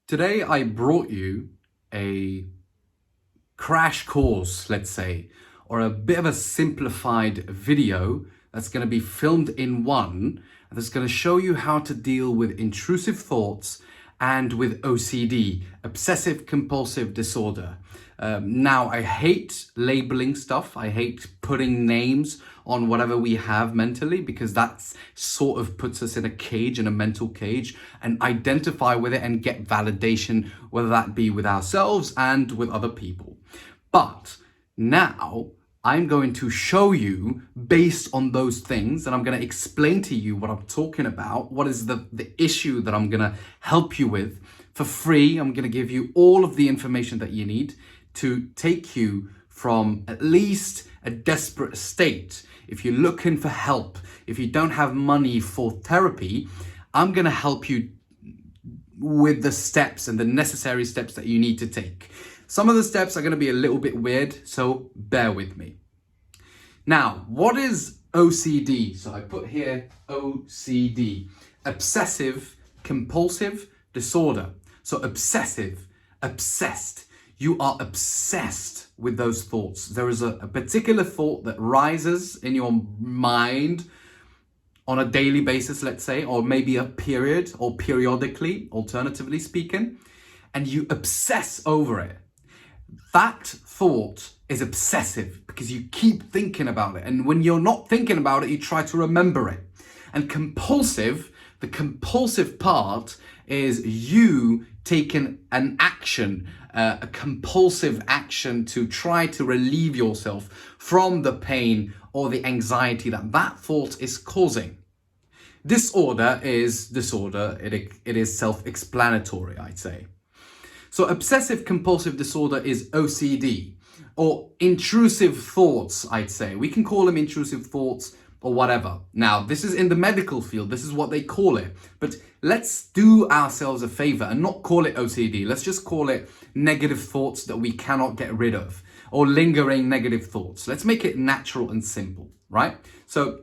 Today I brought you a crash course, let's say, or a bit of a simplified video that's going to be filmed in one that's going to show you how to deal with intrusive thoughts and with OCD, obsessive compulsive disorder. Now, I hate labeling stuff. I hate putting names on whatever we have mentally, because that sort of puts us in a cage, in a mental cage, and identify with it and get validation, whether that be with ourselves and with other people. But now I'm going to show you based on those things, and I'm going to explain to you what I'm talking about, what is the issue that I'm going to help you with for free. I'm going to give you all of the information that you need to take you from at least a desperate state. If you're looking for help, if you don't have money for therapy, I'm going to help you with the steps and the necessary steps that you need to take. Some of the steps are going to be a little bit weird, so bear with me. Now, what is OCD? So I put here OCD, obsessive compulsive disorder. So obsessive, obsessed. You are obsessed with those thoughts. There is a particular thought that rises in your mind on a daily basis, let's say, or maybe a period or periodically, alternatively speaking, and you obsess over it. That thought is obsessive because you keep thinking about it. And when you're not thinking about it, you try to remember it. And compulsive, the compulsive part is you taking an action, a compulsive action to try to relieve yourself from the pain or the anxiety that that thought is causing. Disorder is disorder. It is self-explanatory, I'd say. So obsessive compulsive disorder is OCD, or intrusive thoughts, I'd say. We can call them intrusive thoughts or whatever. Now, this is in the medical field. This is what they call it. But let's do ourselves a favor and not call it OCD. Let's just call it negative thoughts that we cannot get rid of, or lingering negative thoughts. Let's make it natural and simple, right? So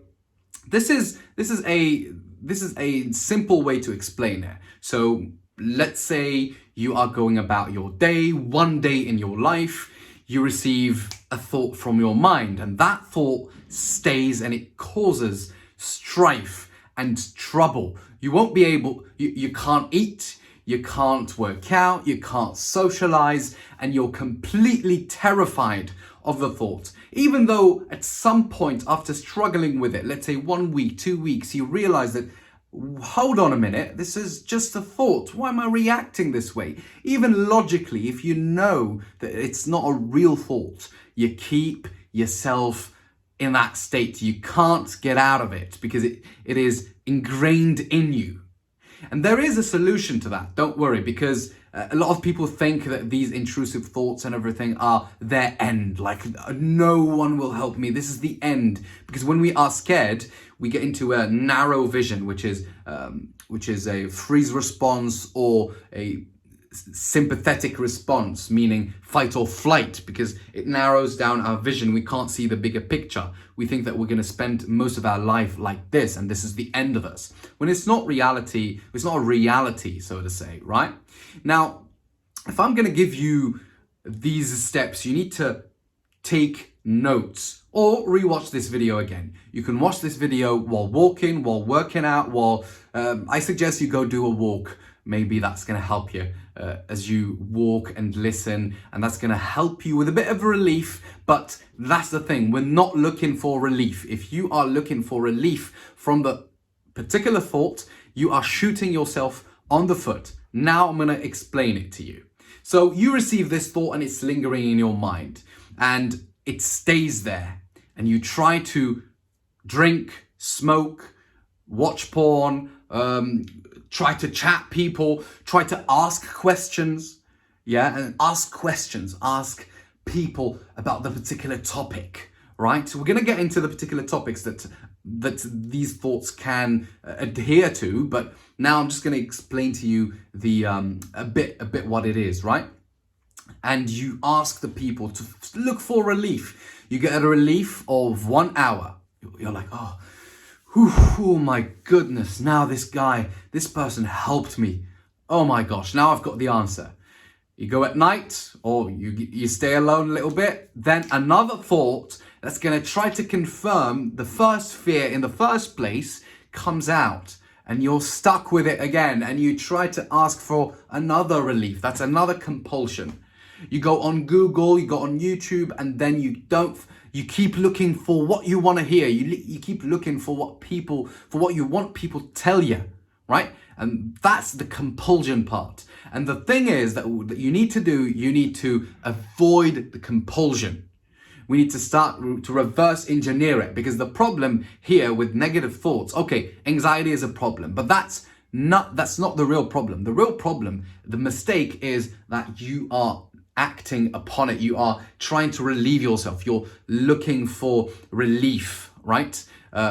this is a simple way to explain it. So let's say you are going about your day, one day in your life, you receive a thought from your mind, and that thought stays and it causes strife and trouble. You won't be able, you can't eat, you can't work out, you can't socialize, and you're completely terrified of the thought. Even though at some point after struggling with it, let's say 1 week, 2 weeks, you realize that, hold on a minute, this is just a thought. Why am I reacting this way? Even logically, if you know that it's not a real thought, you keep yourself in that state. You can't get out of it because it is ingrained in you. And there is a solution to that, don't worry, because a lot of people think that these intrusive thoughts and everything are their end. Like, no one will help me. This is the end. Because when we are scared, we get into a narrow vision, which is a freeze response or a sympathetic response, meaning fight or flight, because it narrows down our vision. We can't see the bigger picture. We think that we're going to spend most of our life like this, and this is the end of us. When it's not reality, it's not a reality, so to say, right? Now, if I'm going to give you these steps, you need to take notes or rewatch this video again. You can watch this video while walking, while working out, while I suggest you go do a walk. Maybe that's going to help you as you walk and listen, and that's going to help you with a bit of relief. But that's the thing, we're not looking for relief. If you are looking for relief from the particular thought, you are shooting yourself on the foot. Now I'm going to explain it to you. So you receive this thought and it's lingering in your mind and it stays there, and you try to drink, smoke, watch porn, try to chat people, try to ask questions, and ask people about the particular topic, right? So we're going to get into the particular topics that these thoughts can adhere to, but now I'm just going to explain to you a bit what it is, right? And you ask the people to look for relief. You get a relief of 1 hour. You're like, oh my goodness, now this person helped me. Oh my gosh, now I've got the answer. You go at night or you stay alone a little bit, then another thought that's going to try to confirm the first fear in the first place comes out, and you're stuck with it again, and you try to ask for another relief. That's another compulsion. You go on Google, you go on YouTube, and then you keep looking for what you want to hear. You keep looking for what you want people to tell you, right? And that's the compulsion part. And the thing is that you need to avoid the compulsion. We need to start to reverse engineer it, because the problem here with negative thoughts, okay, anxiety is a problem, but that's not the real problem. The real problem, the mistake, is that you are acting upon it. You are trying to relieve yourself. You're looking for relief, right?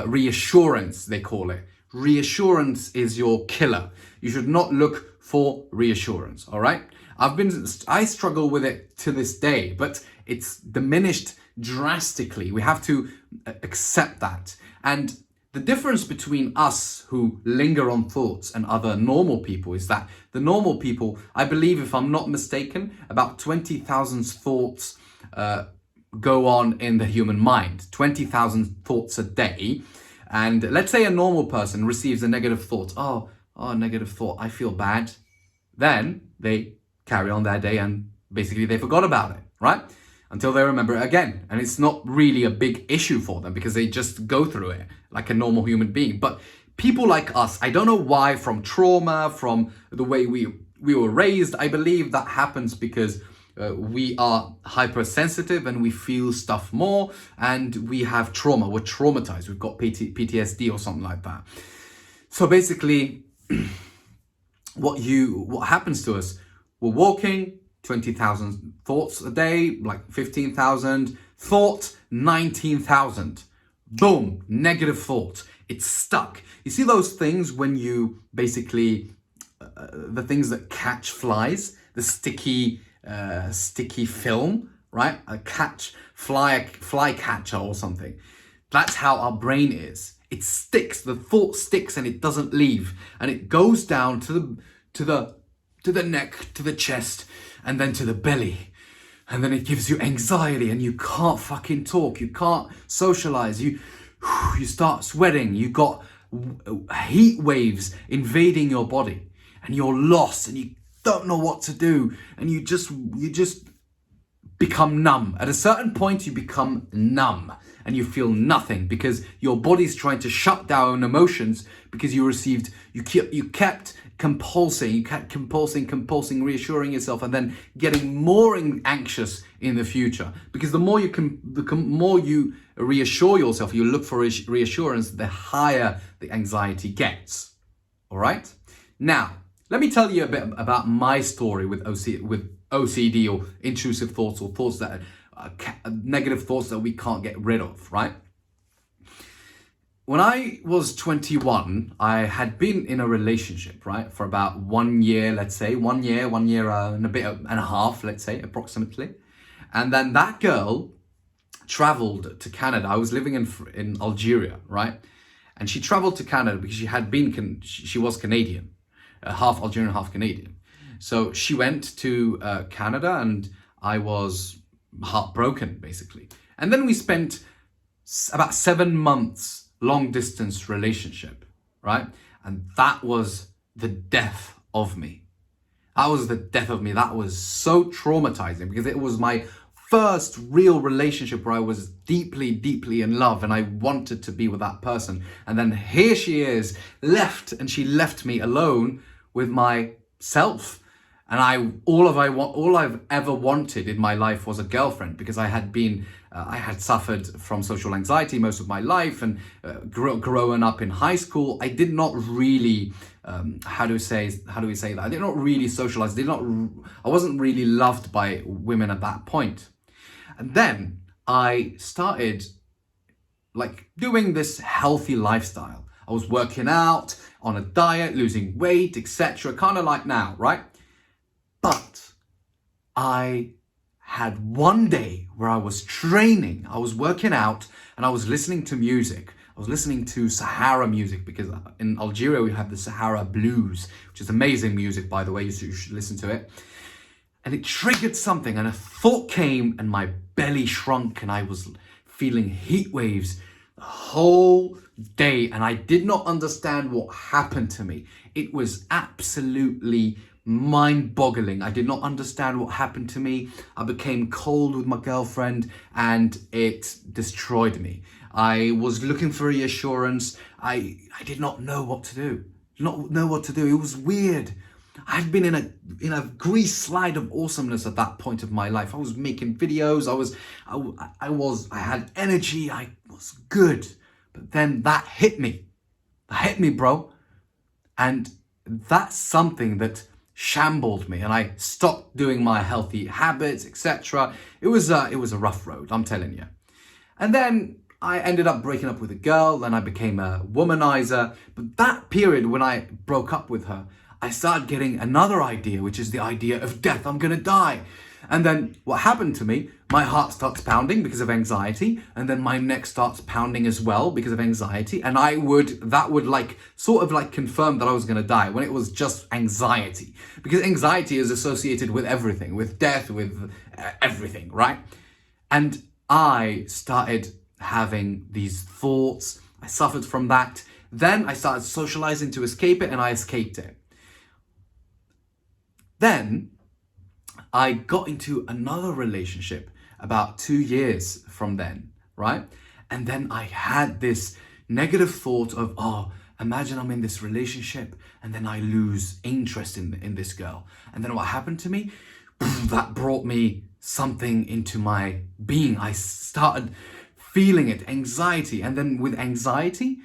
Reassurance, they call it. Reassurance is your killer. You should not look for reassurance, all right? I struggle with it to this day, but it's diminished drastically. We have to accept that. And the difference between us who linger on thoughts and other normal people is that the normal people, I believe, if I'm not mistaken, about 20,000 thoughts go on in the human mind, 20,000 thoughts a day. And let's say a normal person receives a negative thought. Oh, negative thought, I feel bad. Then they carry on their day and basically they forgot about it, right? Until they remember it again. And it's not really a big issue for them because they just go through it like a normal human being. But people like us, I don't know why, from trauma, from the way we were raised, I believe that happens because we are hypersensitive and we feel stuff more, and we have trauma. We're traumatized. We've got PTSD or something like that. So basically, what happens to us? We're walking, 20,000 thoughts a day, like 15,000 thought, 19,000. Boom, negative thought. It's stuck. You see those things when you basically the things that catch flies, the sticky film, right? A fly catcher or something. That's how our brain is. It sticks. The thought sticks and it doesn't leave, and it goes down to the neck, to the chest, and then to the belly. And then it gives you anxiety and you can't fucking talk. You can't socialize. You start sweating. You got heat waves invading your body and you're lost and you don't know what to do. And you just become numb. At a certain point, you become numb and you feel nothing because your body's trying to shut down emotions because you kept compulsing, reassuring yourself, and then getting more anxious in the future. Because the more you reassure yourself, you look for reassurance, the higher the anxiety gets. All right. Now, let me tell you a bit about my story with OCD or intrusive thoughts, or thoughts that are negative thoughts that we can't get rid of. Right. When I was 21, I had been in a relationship, right, for about 1 year, let's say, 1 year and a bit and a half, let's say, approximately. And then that girl traveled to Canada. I was living in Algeria, right? And she traveled to Canada because she was Canadian, half Algerian, half Canadian. So she went to Canada, and I was heartbroken, basically. And then we spent about 7 months long distance relationship, right? And that was the death of me. That was so traumatizing because it was my first real relationship where I was deeply, deeply in love and I wanted to be with that person. And then here she is, she left me alone with myself. And all I've ever wanted in my life was a girlfriend, because I had suffered from social anxiety most of my life, and growing up in high school, I did not really, how do we say that? I did not really socialize. I wasn't really loved by women at that point. And then I started doing this healthy lifestyle. I was working out, on a diet, losing weight, etc. Kind of like now, right? But I had one day where I was training, I was working out, and I was listening to music. I was listening to Sahara music, because in Algeria we have the Sahara blues, which is amazing music, by the way. You should listen to it. And it triggered something, and a thought came, and my belly shrunk, and I was feeling heat waves the whole day, and I did not understand what happened to me. It was absolutely mind-boggling. I did not understand what happened to me. I became cold with my girlfriend, and it destroyed me. I was looking for reassurance. I did not know what to do. Not know what to do. It was weird. I'd been in a grease slide of awesomeness at that point of my life. I was making videos. I had energy. I was good. But then that hit me. That hit me, bro. And that's something that shambled me, and I stopped doing my healthy habits, etc. It was a rough road, I'm telling you. And then I ended up breaking up with a girl, then I became a womanizer. But that period when I broke up with her, I started getting another idea, which is the idea of death. I'm gonna die. And then what happened to me, my heart starts pounding because of anxiety, and then my neck starts pounding as well because of anxiety, and that would like sort of like confirm that I was gonna die when it was just anxiety. Because anxiety is associated with everything, with death, with everything, right? And I started having these thoughts. I suffered from that. Then I started socializing to escape it, and I escaped it. Then I got into another relationship about 2 years from then, right? And then I had this negative thought of, oh, imagine I'm in this relationship and then I lose interest in this girl. And then what happened to me? That brought me something into my being. I started feeling it, anxiety. And then with anxiety,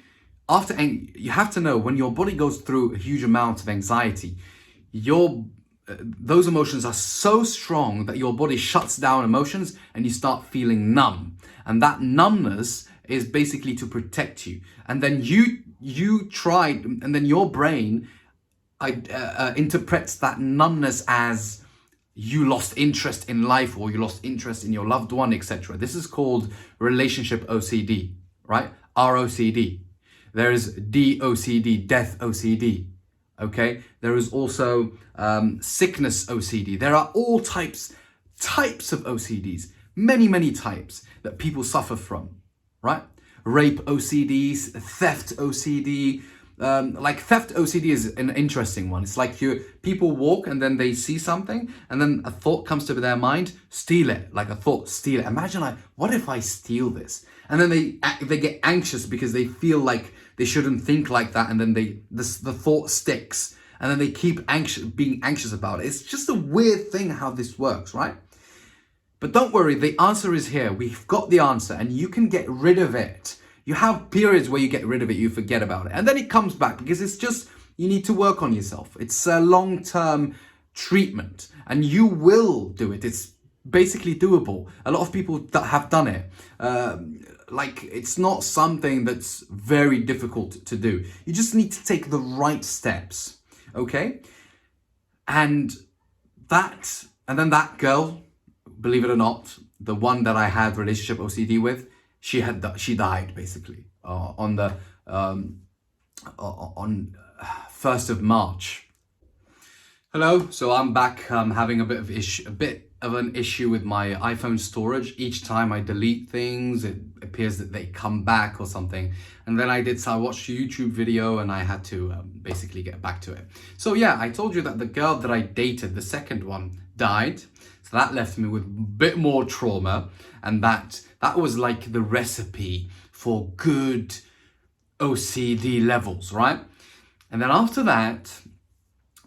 you have to know, when your body goes through a huge amount of anxiety, those emotions are so strong that your body shuts down emotions and you start feeling numb. And that numbness is basically to protect you. And then you tried, and then your brain interprets that numbness as you lost interest in life, or you lost interest in your loved one, etc. This is called relationship OCD, right? ROCD. There is DOCD, death OCD. Okay, there is also sickness OCD. There are all types of OCDs, many types that people suffer from, right? Rape OCDs, theft OCD. Like theft OCD is an interesting one. It's like people walk and then they see something and then a thought comes to their mind, steal it. Like a thought, steal it. Imagine what if I steal this? And then they get anxious because they feel like they shouldn't think like that, and then the thought sticks, and then they keep being anxious about it. It's just a weird thing how this works, right? But don't worry, the answer is here. We've got the answer, and you can get rid of it. You have periods where you get rid of it, you forget about it, and then it comes back because it's just, you need to work on yourself. It's a long-term treatment, and you will do it. It's basically doable. A lot of people that have done it, like it's not something that's very difficult to do. You just need to take the right steps, okay? And then that girl, believe it or not, the one that I had relationship OCD with, she died basically on 1st of March. Hello, so I'm back. I'm having a bit of an issue with my iPhone storage. Each time I delete things, it appears that they come back or something. And then I watched a YouTube video and I had to basically get back to it. So yeah, I told you that the girl that I dated, the second one, died. So that left me with a bit more trauma, and that was like the recipe for good OCD levels, right? And then after that,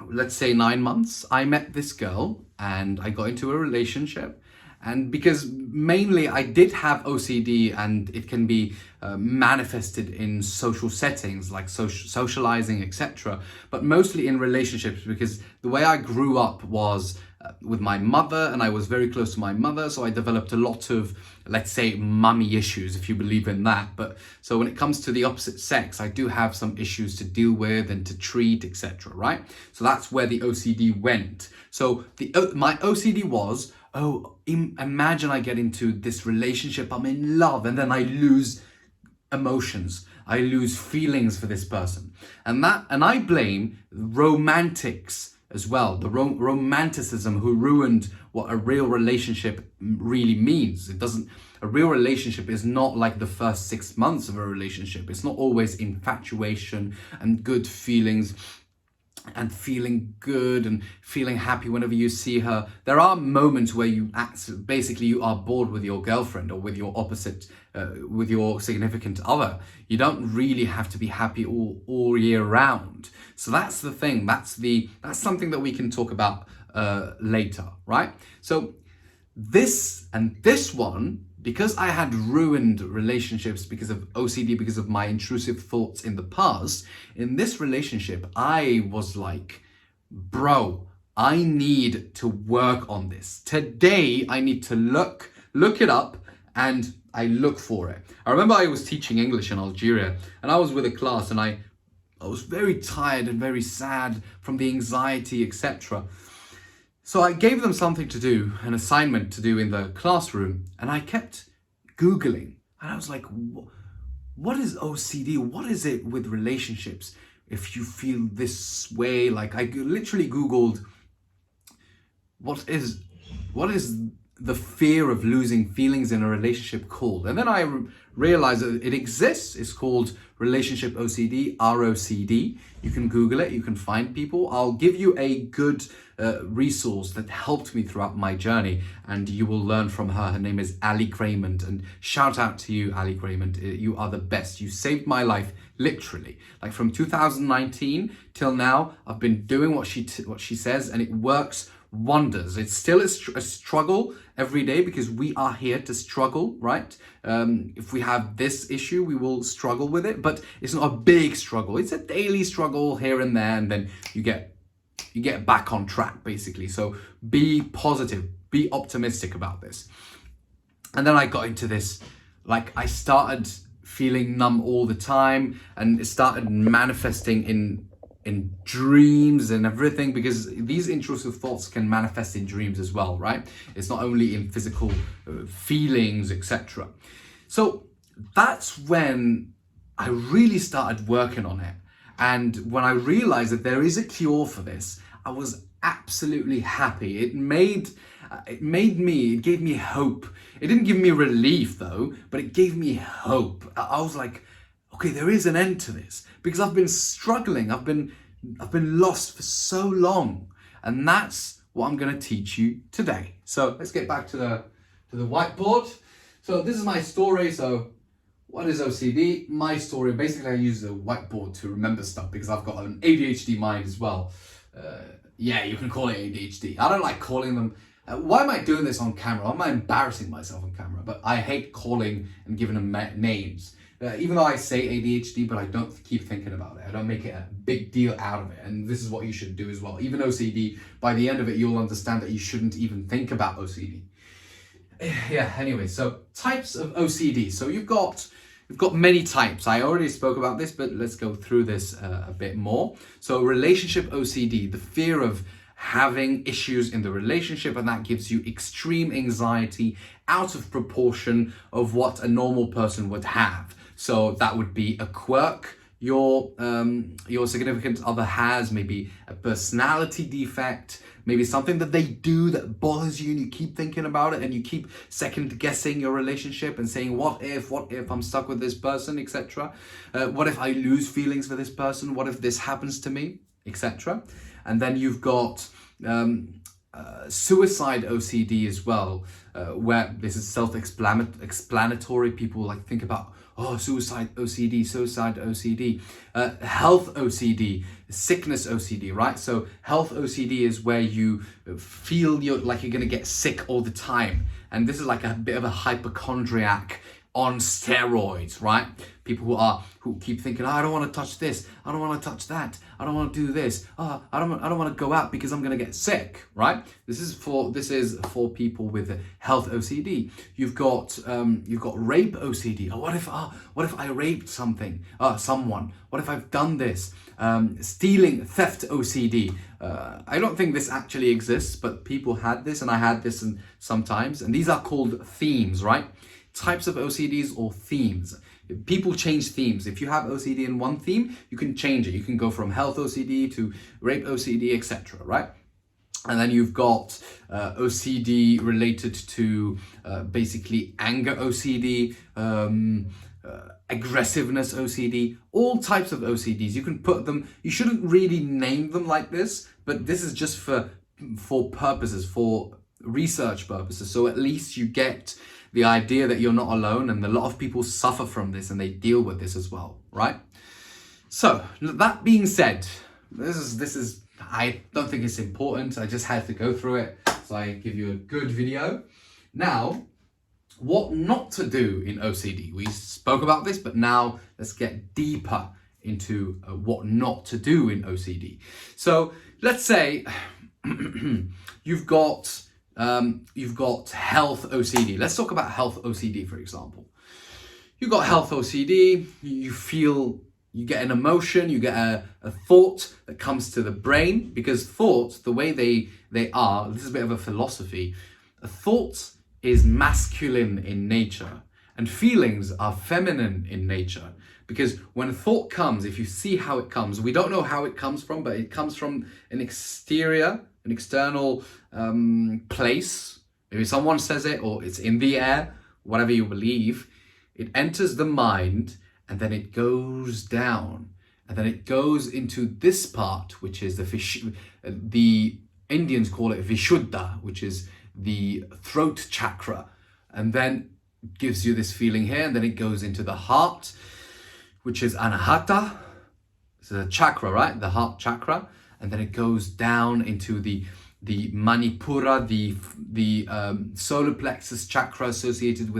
let's say 9 months, I met this girl and I got into a relationship. And because mainly I did have OCD, and it can be manifested in social settings like socializing, etc. But mostly in relationships, because the way I grew up was with my mother, and I was very close to my mother. So I developed a lot of, let's say, mummy issues, if you believe in that. But so when it comes to the opposite sex, I do have some issues to deal with and to treat, etc. Right? So that's where the OCD went. So my OCD was, imagine I get into this relationship, I'm in love, and then I lose emotions. I lose feelings for this person. And I blame romantics as well, the romanticism who ruined what a real relationship really means. A real relationship is not like the first 6 months of a relationship. It's not always infatuation and good feelings and feeling good and feeling happy whenever you see her. There are moments where you are bored with your girlfriend or with your opposite, with your significant other. You don't really have to be happy all year round. So that's the thing. That's something that we can talk about later, right? So this one, because I had ruined relationships because of OCD, because of my intrusive thoughts in the past, in this relationship, I was like, bro, I need to work on this. Today, I need to look it up, and I look for it. I remember I was teaching English in Algeria, and I was with a class, and I was very tired and very sad from the anxiety, etc. So I gave them something to do, an assignment to do in the classroom, and I kept Googling. And I was like, what is OCD? What is it with relationships? If you feel this way, like I literally Googled, what is the fear of losing feelings in a relationship called? And then I realized that it exists. It's called relationship OCD, ROCD. You can Google it, you can find people. I'll give you a good resource that helped me throughout my journey, and you will learn from her. Her name is Ali Craymond, and shout out to you, Ali Craymond. You are the best. You saved my life, literally. Like from 2019 till now, I've been doing what she says, and it works wonders. It's still a struggle every day because we are here to struggle, right? If we have this issue, we will struggle with it, but it's not a big struggle. It's a daily struggle here and there, and then you get back on track, basically. So be positive, be optimistic about this. And then I got into this, like I started feeling numb all the time, and it started manifesting in dreams and everything, because these intrusive thoughts can manifest in dreams as well, right? It's not only in physical feelings, etc. So that's when I really started working on it. And when I realized that there is a cure for this, I was absolutely happy. It gave me hope. It didn't give me relief though, but it gave me hope. I was like, okay, there is an end to this, because I've been struggling. I've been lost for so long, and that's what I'm going to teach you today. So let's get back to the whiteboard. So this is my story. So what is OCD? My story. Basically, I use a whiteboard to remember stuff because I've got an ADHD mind as well. Yeah, you can call it ADHD. I don't like calling them. Why am I doing this on camera? Why am I embarrassing myself on camera? But I hate calling and giving them names. Even though I say ADHD, but I don't keep thinking about it. I don't make it a big deal out of it. And this is what you should do as well. Even OCD, by the end of it, you'll understand that you shouldn't even think about OCD. Yeah, anyway, so types of OCD. So you've got many types. I already spoke about this, but let's go through this a bit more. So relationship OCD, the fear of having issues in the relationship, and that gives you extreme anxiety out of proportion of what a normal person would have. So that would be a quirk your significant other has, maybe a personality defect, maybe something that they do that bothers you and you keep thinking about it and you keep second guessing your relationship and saying, what if I'm stuck with this person, etc. What if I lose feelings for this person? What if this happens to me, etc. And then you've got suicide OCD as well, where this is self-explanatory. People like think about, suicide OCD, health OCD, sickness OCD, right? So health OCD is where you feel you're going to get sick all the time. And this is like a bit of a hypochondriac on steroids, right? People who keep thinking, I don't want to touch this, I don't want to touch that, I don't want to do this, I don't want to go out because I'm going to get sick, right? This is for people with health OCD. You've got rape OCD. What if I raped someone? What if I've done this? Theft OCD. I don't think this actually exists, but people had this, and I had this sometimes, and these are called themes, right? Types of OCDs or themes. People change themes. If you have OCD in one theme, you can change it. You can go from health OCD to rape OCD, etc., right? And then you've got OCD related to basically anger OCD, aggressiveness OCD, all types of OCDs. You can put them, you shouldn't really name them like this, but this is just for purposes, for research purposes. So at least you get the idea that you're not alone, and a lot of people suffer from this and they deal with this as well, right? So that being said, this is I don't think it's important. I just had to go through it, so I give you a good video. Now, what not to do in OCD. We spoke about this, but now let's get deeper into what not to do in OCD. So let's say you've got health OCD. Let's talk about health OCD, for example. You've got health OCD, you get an emotion, you get a thought that comes to the brain, because thoughts, the way they are, this is a bit of a philosophy, a thought is masculine in nature and feelings are feminine in nature. Because when a thought comes, if you see how it comes, we don't know how it comes from, but it comes from an external place. Maybe someone says it, or it's in the air, whatever you believe. It enters the mind, and then it goes down, and then it goes into this part, which is the Indians call it Vishuddha, which is the throat chakra, and then gives you this feeling here, and then it goes into the heart, which is Anahata. This is a chakra, right? The heart chakra, and then it goes down into the Manipura, the solar plexus chakra associated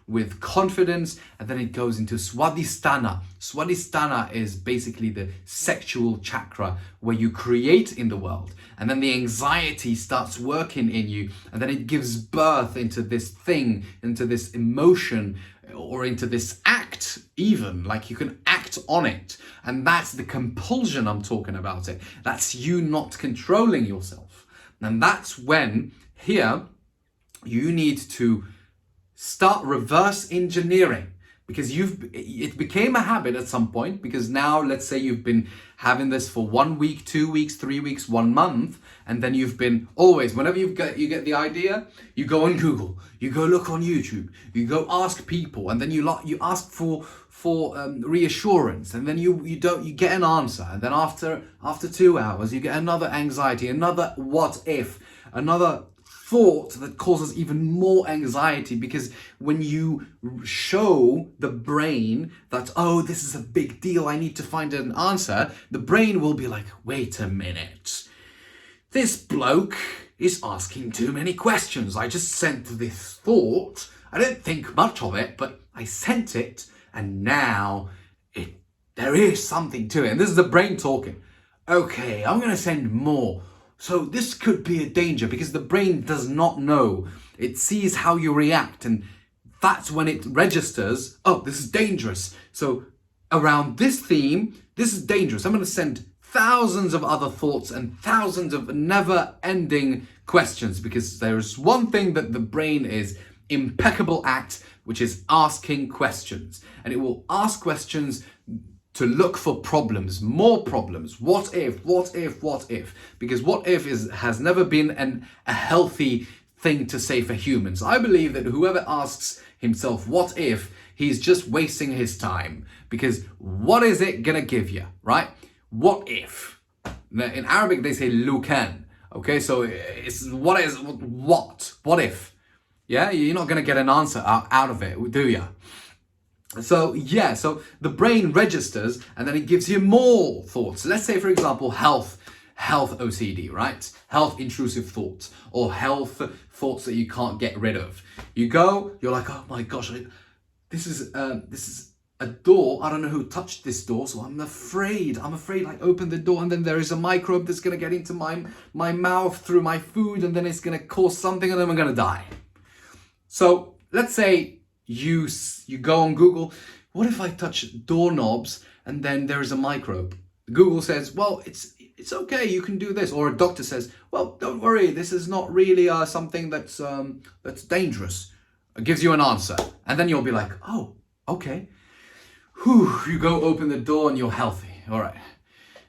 with confidence, and then it goes into Swadhisthana. Swadhisthana is basically the sexual chakra where you create in the world, and then the anxiety starts working in you, and then it gives birth into this thing, into this emotion, or into this act, even like you can act on it, and that's the compulsion I'm talking about. It that's you not controlling yourself, and that's when here you need to start reverse engineering, because it became a habit at some point, because now let's say you've been having this for 1 week, 2 weeks, 3 weeks, 1 month, and then you've been always, whenever you get the idea, you go on Google, you go look on YouTube, you go ask people, and then you ask for reassurance, and then you get an answer, and then after 2 hours you get another anxiety, another what if, another thought that causes even more anxiety, because when you show the brain that, oh, this is a big deal, I need to find an answer, the brain will be like, wait a minute, this bloke is asking too many questions. I just sent this thought, I didn't think much of it, but I sent it, and now there is something to it. And this is the brain talking. Okay, I'm going to send more. So this could be a danger, because the brain does not know. It sees how you react, and that's when it registers, oh, this is dangerous. So around this theme, this is dangerous. I'm going to send thousands of other thoughts and thousands of never-ending questions, because there's one thing that the brain is impeccable at, which is asking questions. And it will ask questions to look for problems, more problems. What if, what if, what if? Because what if has never been a healthy thing to say for humans. I believe that whoever asks himself what if, he's just wasting his time. Because what is it gonna give you, right? What if? In Arabic they say lukan. Okay, so it's what if? Yeah, you're not gonna get an answer out of it, do you? So yeah, so the brain registers, and then it gives you more thoughts. Let's say, for example, health OCD, right? Health intrusive thoughts, or health thoughts that you can't get rid of. You're like, oh my gosh, this is a door. I don't know who touched this door, so I'm afraid I opened the door, and then there is a microbe that's gonna get into my mouth through my food, and then it's gonna cause something, and then I'm gonna die. So let's say you go on Google, what if I touch doorknobs and then there is a microbe? Google says, well, it's okay, you can do this. Or a doctor says, well, don't worry, this is not really something that's dangerous. It gives you an answer. And then you'll be like, oh, okay. Whew, you go open the door and you're healthy. All right.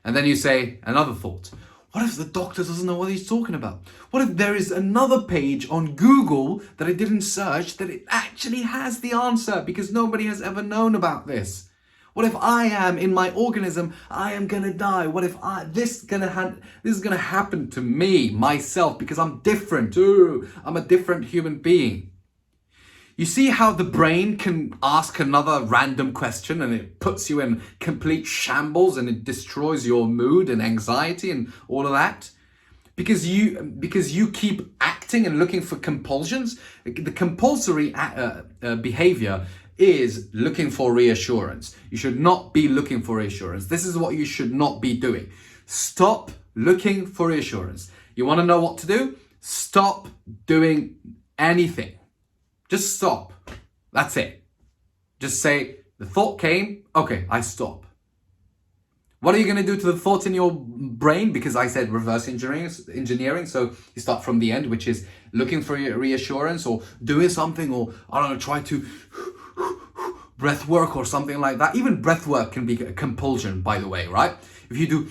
And then you say another thought. What if the doctor doesn't know what he's talking about? What if there is another page on Google that I didn't search that it actually has the answer because nobody has ever known about this? What if I am in my organism, I am gonna die? What if this is gonna happen to me, myself, because I'm different? Ooh, I'm a different human being. You see how the brain can ask another random question and it puts you in complete shambles and it destroys your mood and anxiety and all of that? Because you keep acting and looking for compulsions. The compulsory behavior is looking for reassurance. You should not be looking for reassurance. This is what you should not be doing. Stop looking for reassurance. You want to know what to do? Stop doing anything. Just stop. That's it. Just say, the thought came, okay, I stop. What are you going to do to the thought in your brain? Because I said reverse engineering. So you start from the end, which is looking for reassurance or doing something, or I don't know, try to breath work or something like that. Even breath work can be a compulsion, by the way, right? If you do,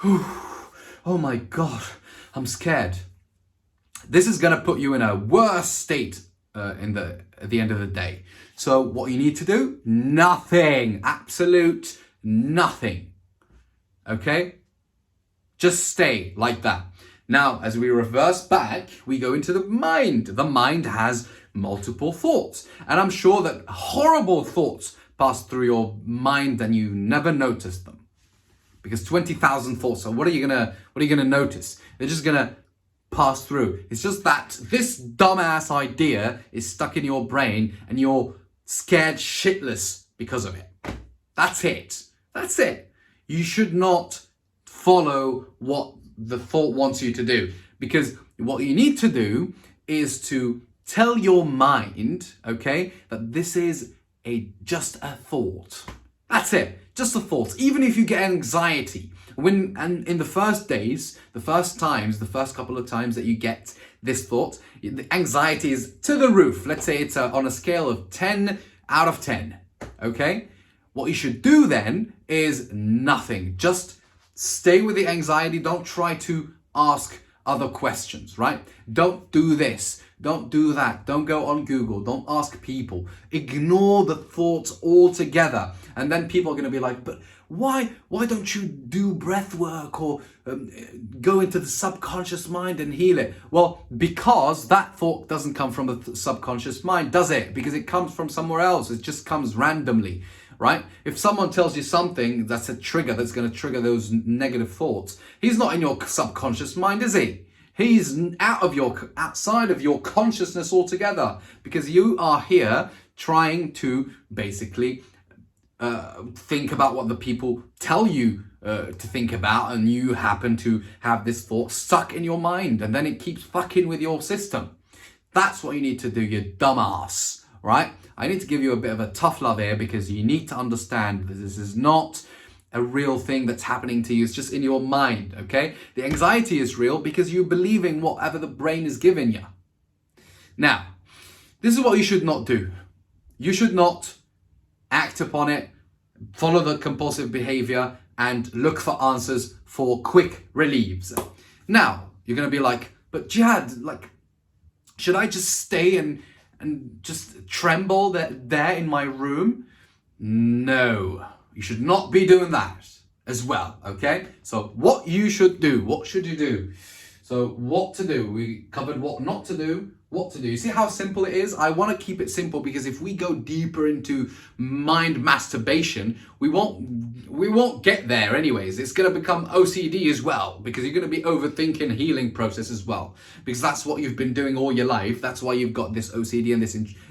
oh my God, I'm scared. This is going to put you in a worse state at the end of the day. So what you need to do? Nothing. Absolute nothing. Okay? Just stay like that. Now, as we reverse back, we go into the mind. The mind has multiple thoughts. And I'm sure that horrible thoughts pass through your mind and you never notice them. Because 20,000 thoughts, so what are you gonna notice? They're just gonna pass through. It's just that this dumbass idea is stuck in your brain and you're scared shitless because of it. That's it. That's it. You should not follow what the thought wants you to do, because what you need to do is to tell your mind, okay, that this is just a thought. That's it. Just a thought. Even if you get anxiety, and in the first days, the first couple of times that you get this thought, the anxiety is to the roof. Let's say it's on a scale of 10 out of 10. Okay? What you should do then is nothing. Just stay with the anxiety. Don't try to ask other questions, right? Don't do this. Don't do that. Don't go on Google. Don't ask people. Ignore the thoughts altogether. And then people are going to be like, but why don't you do breath work or go into the subconscious mind and heal it? Well, because that thought doesn't come from the subconscious mind, does it? Because it comes from somewhere else. It just comes randomly, right? If someone tells you something that's a trigger, that's going to trigger those negative thoughts, he's not in your subconscious mind, is he? He's outside of your consciousness altogether, because you are here trying to basically think about what the people tell you to think about, and you happen to have this thought stuck in your mind, and then it keeps fucking with your system. That's what you need to do, you dumbass, right? I need to give you a bit of a tough love here, because you need to understand that this is not a real thing that's happening to you. It's just in your mind, okay? The anxiety is real because you're believing whatever the brain is giving you. Now, this is what you should not do. You should not act upon it, follow the compulsive behavior, and look for answers for quick reliefs. Now, you're going to be like, but Jihad, like, should I just stay and just tremble there in my room? No. You should not be doing that as well, okay? So what you should do, what should you do? So what to do, we covered what not to do, what to do. You see how simple it is? I want to keep it simple, because if we go deeper into mind masturbation, we won't get there anyways. It's going to become OCD as well, because you're going to be overthinking healing process as well, because that's what you've been doing all your life. That's why you've got this OCD and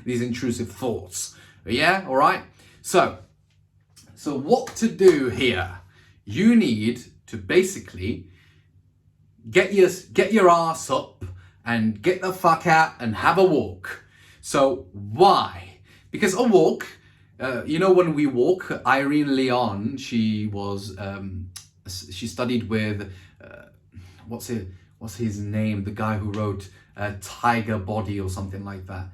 these intrusive thoughts. Yeah, all right? So what to do here? You need to basically get your ass up and get the fuck out and have a walk. So why? Because a walk, when we walk, Irene Leon, she studied with, what's his name? The guy who wrote Tiger Body or something like that.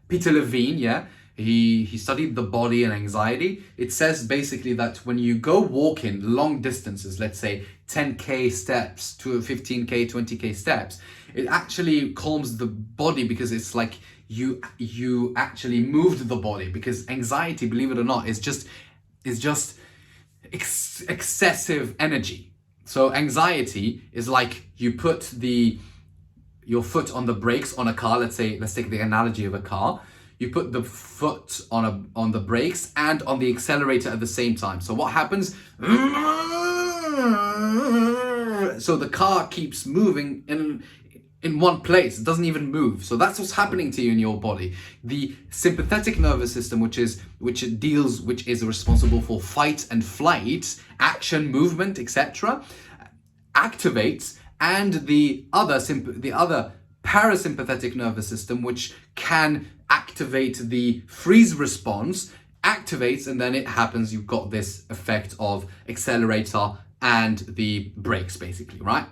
Peter Levine, yeah? He studied the body and anxiety. It says basically that when you go walking long distances, let's say 10K steps to 15K, 20K steps, it actually calms the body, because it's like you actually moved the body. Because anxiety, believe it or not, is just excessive energy. So anxiety is like you put your foot on the brakes on a car. Let's take the analogy of a car. You put the foot on the brakes and on the accelerator at the same time. So what happens? So the car keeps moving in one place. It doesn't even move. So that's what's happening to you in your body. The sympathetic nervous system, which is responsible for fight and flight, action, movement, etc., activates, and the other parasympathetic nervous system, which can activate the freeze response, activates, and then it happens. You've got this effect of accelerator and the brakes, basically, right?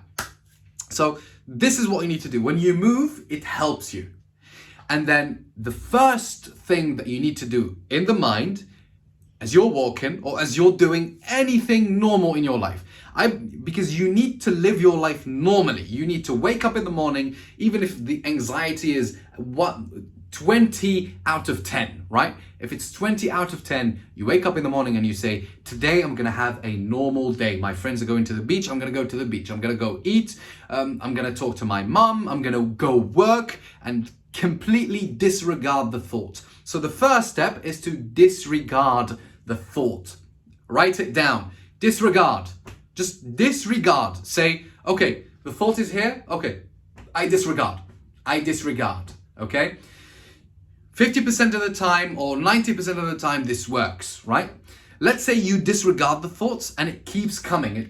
So this is what you need to do. When you move, it helps you. And then the first thing that you need to do in the mind, as you're walking or as you're doing anything normal in your life, because you need to live your life normally. You need to wake up in the morning, even if the anxiety is 20 out of 10, right? If it's 20 out of 10, you wake up in the morning and you say, today I'm going to have a normal day. My friends are going to the beach. I'm going to go to the beach. I'm going to go eat. I'm going to talk to my mum. I'm going to go work, and completely disregard the thought. So the first step is to disregard the thought. Write it down. Disregard. Just disregard. Say, okay, the thought is here. Okay, I disregard. Okay? 50% of the time or 90% of the time, this works, right? Let's say you disregard the thoughts and it keeps coming.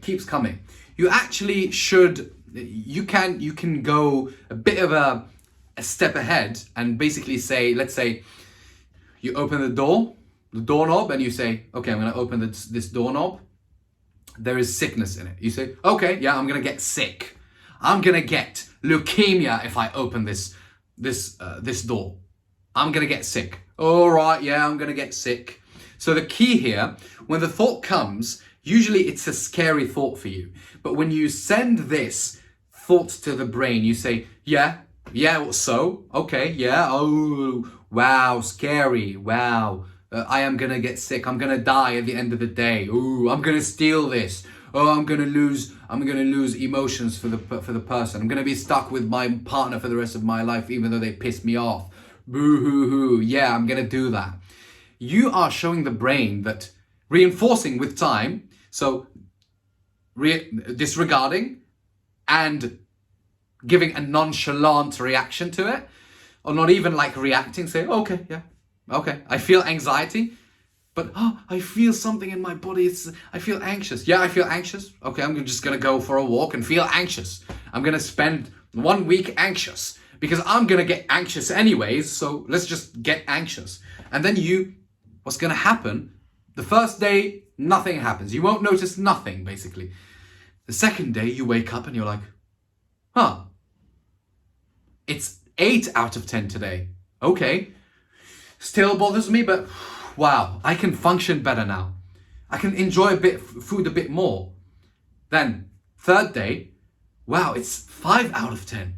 You actually you can go a bit of a step ahead and basically say, let's say you open the doorknob, and you say, okay, I'm going to open this doorknob. There is sickness in it. You say, okay, yeah, I'm going to get sick. I'm going to get leukemia if I open this door. I'm going to get sick. All right, yeah, I'm going to get sick. So the key here, when the thought comes, usually it's a scary thought for you. But when you send this thought to the brain, you say, yeah, so, okay, yeah, oh, wow, scary, wow. I am going to get sick. I'm going to die at the end of the day. Ooh, I'm going to steal this. Oh, I'm going to lose emotions for the person. I'm going to be stuck with my partner for the rest of my life, even though they piss me off. Boo hoo hoo. Yeah, I'm going to do that. You are showing the brain that, reinforcing with time. So disregarding and giving a nonchalant reaction to it, or not even like reacting, say, okay, yeah. Okay, I feel anxiety, but I feel something in my body. I feel anxious. Yeah, I feel anxious. Okay, I'm just going to go for a walk and feel anxious. I'm going to spend 1 week anxious because I'm going to get anxious anyways. So let's just get anxious. And then what's going to happen? The first day, nothing happens. You won't notice nothing, basically. The second day, you wake up and you're like, it's 8 out of 10 today. Okay. Still bothers me, but wow, I can function better now. I can enjoy food a bit more. Then, third day, wow, it's 5 out of 10.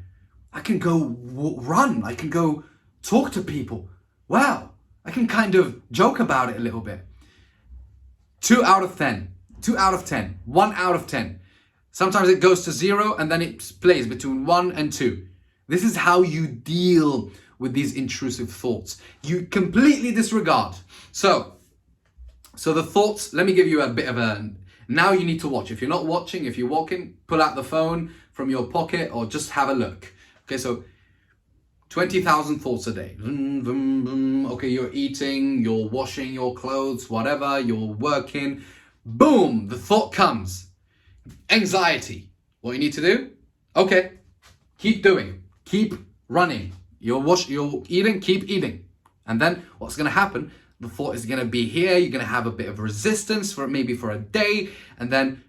I can go run. I can go talk to people. Wow, I can kind of joke about it a little bit. 2 out of 10. 2 out of 10. 1 out of 10. Sometimes it goes to 0 and then it plays between 1 and 2. This is how you deal with these intrusive thoughts. You completely disregard. So the thoughts, let me give you a bit of now you need to watch. If you're not watching, if you're walking, pull out the phone from your pocket or just have a look. Okay, so 20,000 thoughts a day. Okay, you're eating, you're washing your clothes, whatever, you're working. Boom, the thought comes. Anxiety. What you need to do? Okay, keep doing, keep running. You're eating, keep eating. And then what's going to happen? The thought is going to be here. You're going to have a bit of resistance for a day, and then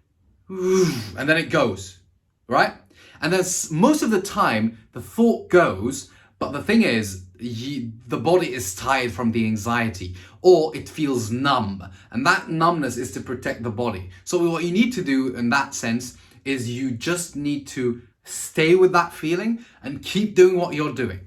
it goes, right? And then most of the time the thought goes, But the thing is, the body is tired from the anxiety, or it feels numb. And that numbness is to protect the body. So what you need to do in that sense is you just need to stay with that feeling and keep doing what you're doing.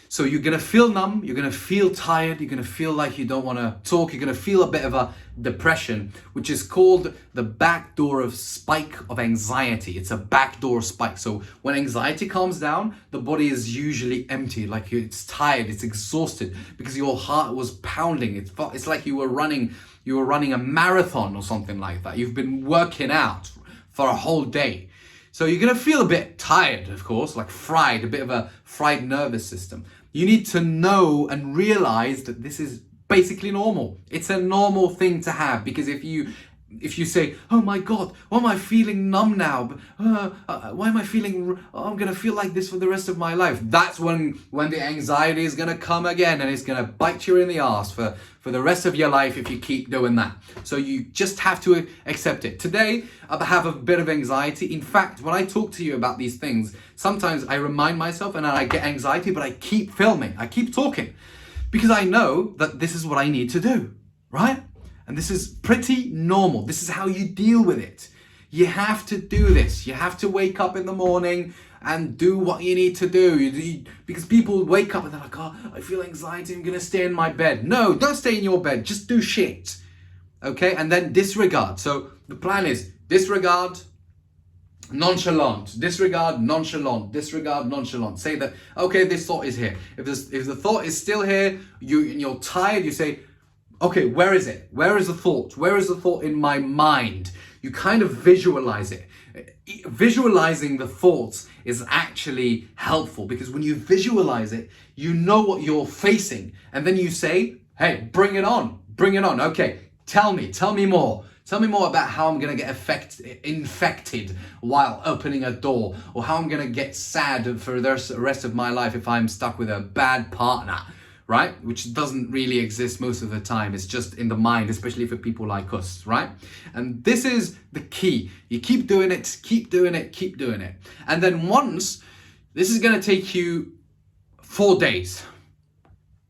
So you're going to feel numb, you're going to feel tired, you're going to feel like you don't want to talk, you're going to feel a bit of a depression, which is called the backdoor of spike of anxiety. It's a backdoor spike. So when anxiety calms down, the body is usually empty, like it's tired, it's exhausted because your heart was pounding. It's like you were running a marathon or something like that. You've been working out for a whole day. So you're going to feel a bit tired, of course, like fried, a bit of a fried nervous system. You need to know and realize that this is basically normal. It's a normal thing to have, because if you say, oh my God, why am I feeling numb now? Why am I feeling, I'm going to feel like this for the rest of my life. That's when the anxiety is going to come again, and it's going to bite you in the ass for the rest of your life if you keep doing that. So you just have to accept it. Today, I have a bit of anxiety. In fact, when I talk to you about these things, sometimes I remind myself and I get anxiety, but I keep filming, I keep talking, because I know that this is what I need to do, right? And this is pretty normal. This is how you deal with it. You have to do this. You have to wake up in the morning and do what you need to do. Because people wake up and they're like, oh, I feel anxiety, I'm going to stay in my bed. No, don't stay in your bed. Just do shit. Okay? And then disregard. So the plan is disregard, nonchalant, disregard, nonchalant, disregard, nonchalant. Say that, okay, this thought is here. If the thought is still here, you're tired, you say, okay, where is it? Where is the thought? Where is the thought in my mind? You kind of visualize it. Visualizing the thoughts is actually helpful, because when you visualize it, you know what you're facing. And then you say, hey, bring it on. Bring it on. Okay, tell me more. Tell me more about how I'm going to get infected while opening a door, or how I'm going to get sad for the rest of my life if I'm stuck with a bad partner. Right? Which doesn't really exist most of the time. It's just in the mind, especially for people like us, right? And this is the key. You keep doing it, keep doing it, keep doing it. And then this is going to take you 4 days.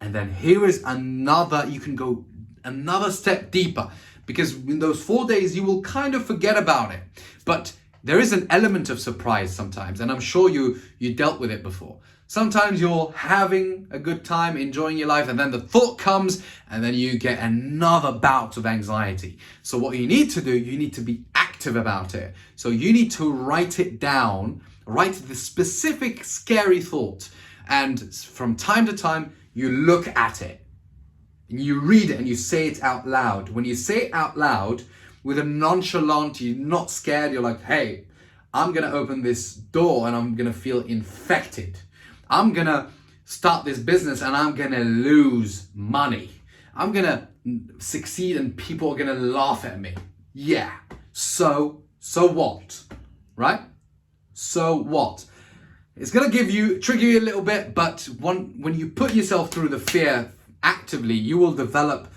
And then here is you can go another step deeper, because in those 4 days, you will kind of forget about it. But there is an element of surprise sometimes, and I'm sure you dealt with it before. Sometimes you're having a good time, enjoying your life, and then the thought comes, and then you get another bout of anxiety. So what you need to do, you need to be active about it. So you need to write it down, write the specific scary thought, and from time to time, you look at it, and you read it, and you say it out loud. When you say it out loud, with a nonchalant, you're not scared, you're like, hey, I'm gonna open this door, and I'm gonna feel infected. I'm going to start this business and I'm going to lose money. I'm going to succeed and people are going to laugh at me. Yeah. So what? Right? So what? It's going to trigger you a little bit, but when you put yourself through the fear actively, you will develop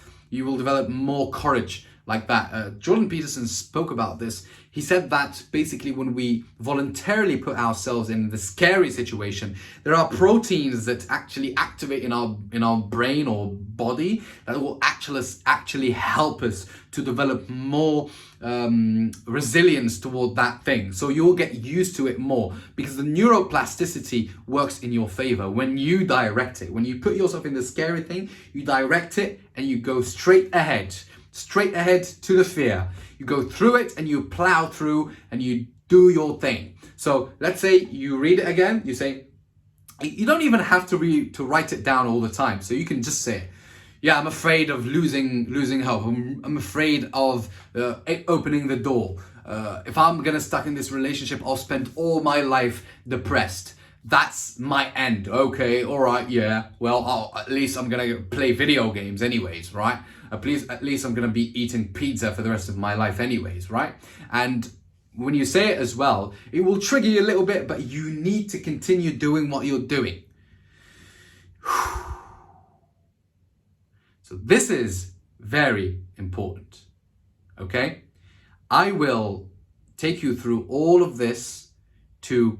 more courage like that. Jordan Peterson spoke about this. He said that basically when we voluntarily put ourselves in the scary situation, there are proteins that actually activate in our brain or body that will actually help us to develop more resilience toward that thing. So you'll get used to it more, because the neuroplasticity works in your favor when you direct it. When you put yourself in the scary thing, you direct it and you go straight ahead to the fear. You go through it and you plow through and you do your thing. So let's say you read it again. You say, you don't even have to write it down all the time. So you can just say, yeah, I'm afraid of losing hope. I'm afraid of opening the door. If I'm gonna stuck in this relationship, I'll spend all my life depressed. That's my end. Okay, all right, yeah. Well, at least I'm gonna play video games anyways, right? At least I'm gonna be eating pizza for the rest of my life anyways, right? And when you say it as well, it will trigger you a little bit, but you need to continue doing what you're doing. So this is very important, okay? I will take you through all of this to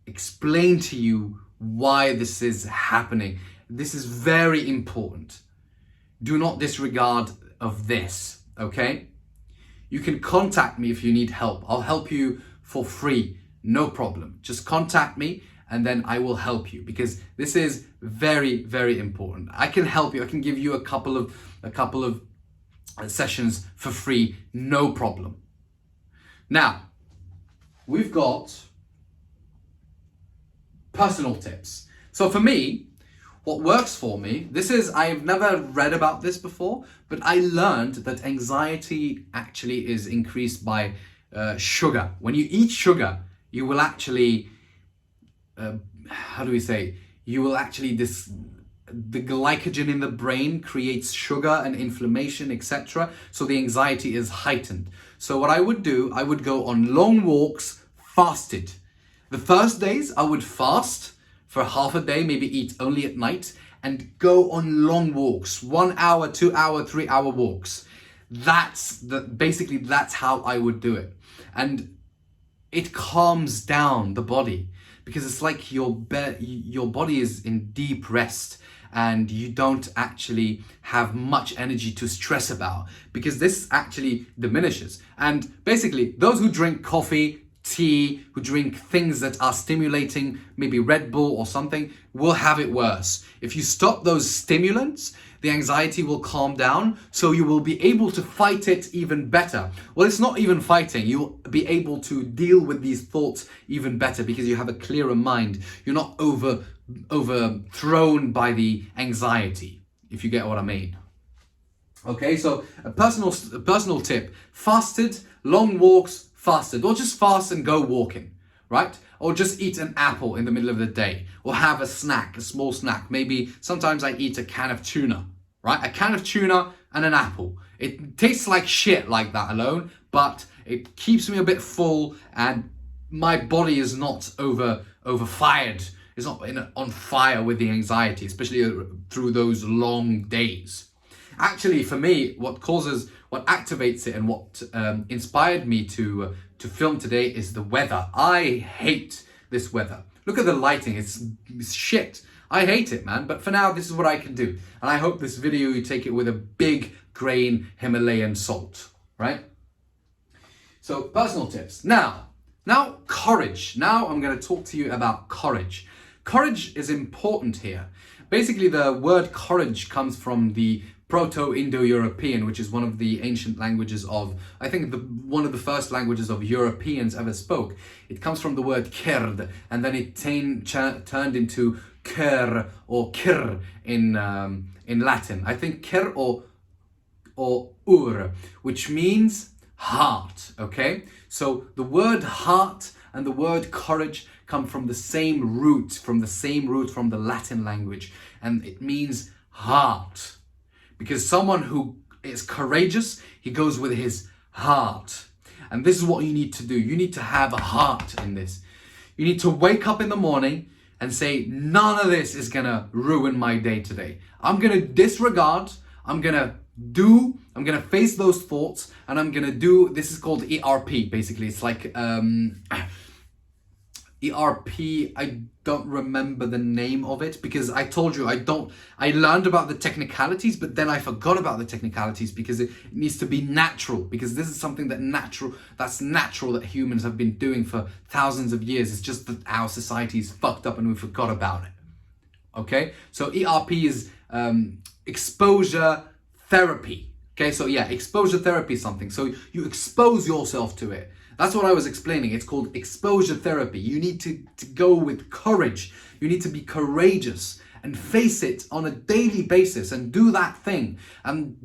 explain to you why this is happening. This is very important. Do not disregard of this, okay? You can contact me if you need help. I'll help you for free, no problem. Just contact me and then I will help you, because this is very, very important. I can help you. I can give you a couple of sessions for free, no problem. Now, we've got personal tips. So for me, what works for me, I've never read about this before, but I learned that anxiety actually is increased by sugar. When you eat sugar, you will actually, the glycogen in the brain creates sugar and inflammation, etc. So the anxiety is heightened. So what I would do, I would go on long walks, fasted. The first days I would fast for half a day, maybe eat only at night, and go on long walks, 1 hour, 2 hour, 3 hour walks. Basically that's how I would do it. And it calms down the body, because it's like your body is in deep rest and you don't actually have much energy to stress about, because this actually diminishes. And basically those who drink coffee, tea, who drink things that are stimulating, maybe Red Bull or something, will have it worse. If you stop those stimulants, the anxiety will calm down, so you will be able to fight it even better. Well, it's not even fighting. You'll be able to deal with these thoughts even better because you have a clearer mind. You're not overthrown by the anxiety, if you get what I mean. Okay, so a personal tip: fasted, long walks, fasted, or just fast and go walking, right? Or just eat an apple in the middle of the day, or have a snack, a small snack. Maybe sometimes I eat a can of tuna, right? A can of tuna and an apple. It tastes like shit like that alone, but it keeps me a bit full and my body is not overfired. It's not on fire with the anxiety, especially through those long days. Actually, for me, what activates it and what inspired me to film today is the weather. I hate this weather. Look at the lighting, it's shit. I hate it, man. But for now, this is what I can do. And I hope this video, you take it with a big grain Himalayan salt, right? So personal tips. Now courage. Now I'm going to talk to you about courage. Courage is important here. Basically, the word courage comes from the Proto-Indo-European, which is one of the ancient languages of, I think, one of the first languages of Europeans ever spoke. It comes from the word kird, and then it turned into ker or kir in Latin. I think kir or ur, which means heart, okay? So the word heart and the word courage come from the same root from the Latin language, and it means heart. Because someone who is courageous, he goes with his heart. And this is what you need to do. You need to have a heart in this. You need to wake up in the morning and say, none of this is gonna ruin my day today. I'm gonna disregard, I'm gonna face those thoughts, and I'm gonna do, this is called ERP, basically. It's like ERP, I don't remember the name of it because I told you I learned about the technicalities, but then I forgot about the technicalities because it needs to be natural, because this is something that's natural that humans have been doing for thousands of years. It's just that our society is fucked up and we forgot about it. Okay, so ERP is exposure therapy. Okay, so yeah, exposure therapy is something. So you expose yourself to it. That's what I was explaining. It's called exposure therapy. You need to go with courage. You need to be courageous and face it on a daily basis and do that thing. And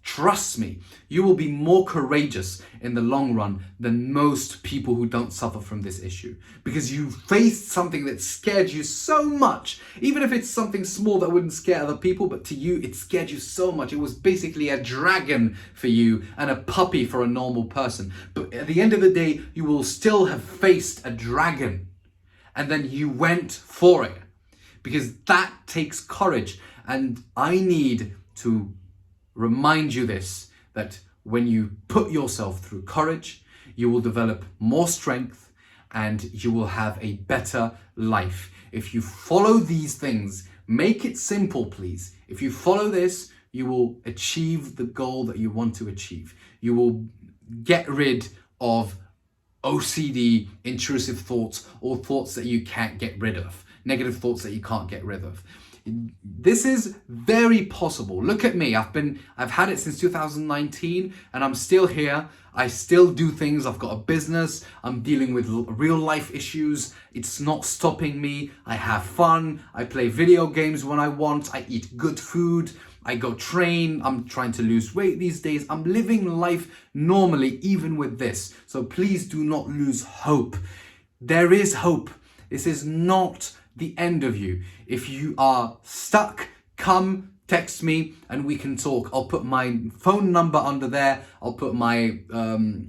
trust me, you will be more courageous in the long run than most people who don't suffer from this issue. Because you faced something that scared you so much, even if it's something small that wouldn't scare other people, but to you, it scared you so much. It was basically a dragon for you and a puppy for a normal person. But at the end of the day, you will still have faced a dragon. And then you went for it. Because that takes courage. And I need to remind you this, that when you put yourself through courage, you will develop more strength and you will have a better life. If you follow these things, make it simple, please. If you follow this, you will achieve the goal that you want to achieve. You will get rid of OCD, intrusive thoughts, or thoughts that you can't get rid of, negative thoughts that you can't get rid of. This is very possible. Look at me. I've had it since 2019 and I'm still here. I still do things. I've got a business. I'm dealing with real life issues. It's not stopping me. I have fun. I play video games when I want. I eat good food. I go train. I'm trying to lose weight these days. I'm living life normally, even with this. So please do not lose hope. There is hope. This is not the end of you. If you are stuck, come text me and we can talk. I'll put my phone number under there. I'll put my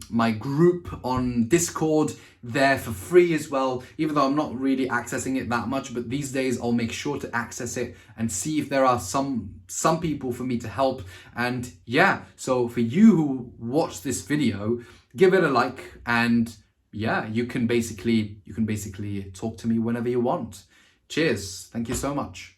my group on Discord there for free as well, even though I'm not really accessing it that much, but these days I'll make sure to access it and see if there are some people for me to help. And yeah, so for you who watch this video, give it a like, and yeah, you can basically talk to me whenever you want. Cheers. Thank you so much.